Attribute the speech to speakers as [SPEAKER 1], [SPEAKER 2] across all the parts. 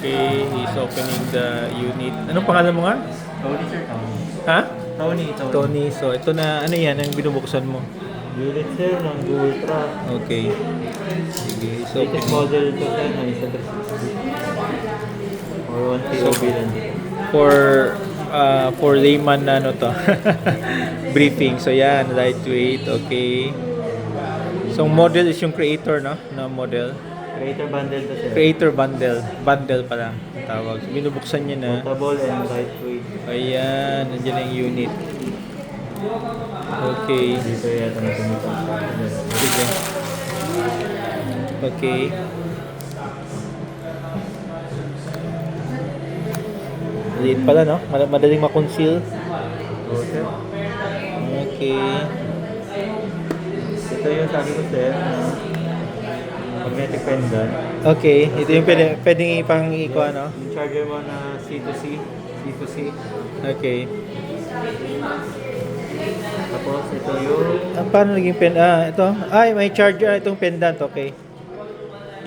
[SPEAKER 1] Okay, he's opening the unit. Anong pangalan mo nga?
[SPEAKER 2] Tony, sir. Tony.
[SPEAKER 1] Ha?
[SPEAKER 2] Tony.
[SPEAKER 1] Tony. So, ito na, ano yan, ang binubuksan mo?
[SPEAKER 2] Unit, sir, ng Google Truck.
[SPEAKER 1] Okay. Sige, so,
[SPEAKER 2] Latest model to, sir, na isa 360. Or 1 POV lang.
[SPEAKER 1] for layman na ano to. Briefing. So, yan, lightweight. Okay. So, model is yung creator, no? Na model.
[SPEAKER 2] Creator bundle to, sir.
[SPEAKER 1] Creator bundle. Bundle pala ang tawag. Binubuksan niya na.
[SPEAKER 2] Portable and lightweight.
[SPEAKER 1] Ayan, nandiyan ang unit. Okay.
[SPEAKER 2] Dito yata na tumita.
[SPEAKER 1] Sige. Okay. Maliit pala, no? Madaling makonceal.
[SPEAKER 2] Oo, sir.
[SPEAKER 1] Okay.
[SPEAKER 2] Ito yung sabi ko, sir, na magnetic pendant.
[SPEAKER 1] Okay. Ito yung pwedeng ipang ikuha, no?
[SPEAKER 2] Yung charger mo na C2C.
[SPEAKER 1] Okay.
[SPEAKER 2] Tapos ito yung
[SPEAKER 1] Paano naging pen? Ito. Ay, may charger. Itong pendant. Okay.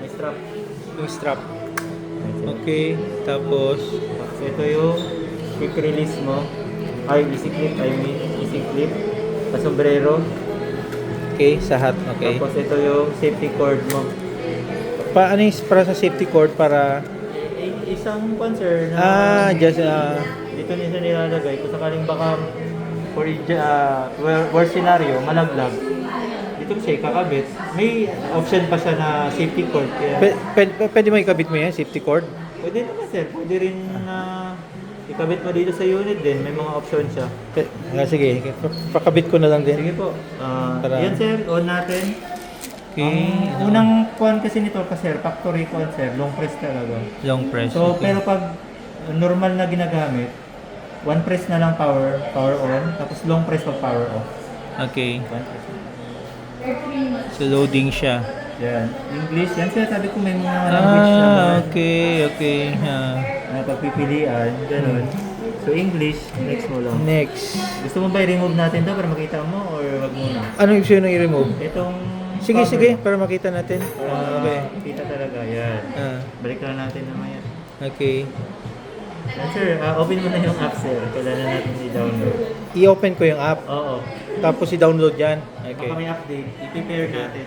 [SPEAKER 2] may strap.
[SPEAKER 1] Yung strap. Okay. Tapos,
[SPEAKER 2] Tapos ito yung quick release mo. Ay, easy clip. Easy clip. Sa sombrero.
[SPEAKER 1] okay. Sa hat. Okay.
[SPEAKER 2] Tapos ito yung safety cord mo.
[SPEAKER 1] Paano yung para sa safety cord para...
[SPEAKER 2] Isang panser na
[SPEAKER 1] just...
[SPEAKER 2] dito niya siya nilalagay. Kung sakaling baka for worst scenario, malaglag. Dito siya kakabit. May option pa siya na safety cord. Kaya
[SPEAKER 1] Pwede mo ikabit mo yan, safety cord?
[SPEAKER 2] pwede naman, sir. Pwede rin na ikabit mo dito sa unit din. May mga option siya.
[SPEAKER 1] Sige, pakabit ko na lang din.
[SPEAKER 2] Sige po.
[SPEAKER 1] Tara.
[SPEAKER 2] Yan, sir. On natin.
[SPEAKER 1] Okay.
[SPEAKER 2] Ang unang kuhan kasi nito sir, factory kuhan, sir. Long press talaga.
[SPEAKER 1] Long press.
[SPEAKER 2] So,
[SPEAKER 1] okay.
[SPEAKER 2] pero pag normal na ginagamit, one press na lang power on, tapos long press pag power off.
[SPEAKER 1] Okay.
[SPEAKER 2] One press.
[SPEAKER 1] So, loading siya.
[SPEAKER 2] Yan. English. Yan, sir. Sabi ko may mga language na
[SPEAKER 1] Okay.
[SPEAKER 2] na pagpipilian. Ganun. So, English. Next mo lang.
[SPEAKER 1] Next.
[SPEAKER 2] Gusto mo ba i-remove natin to para makita mo or wag muna?
[SPEAKER 1] Ano yung gusto nyo i-remove?
[SPEAKER 2] Itong
[SPEAKER 1] Sige,
[SPEAKER 2] cover,
[SPEAKER 1] para makita natin. Okay.
[SPEAKER 2] Kita talaga. Yan. Balik lang natin mamaya.
[SPEAKER 1] Okay.
[SPEAKER 2] Yan, sir. Open mo na yung app, sir. Kailangan natin i-download.
[SPEAKER 1] I-open ko yung app.
[SPEAKER 2] Oo.
[SPEAKER 1] Tapos i-download yan. Okay.
[SPEAKER 2] Baka may update. I-prepare natin.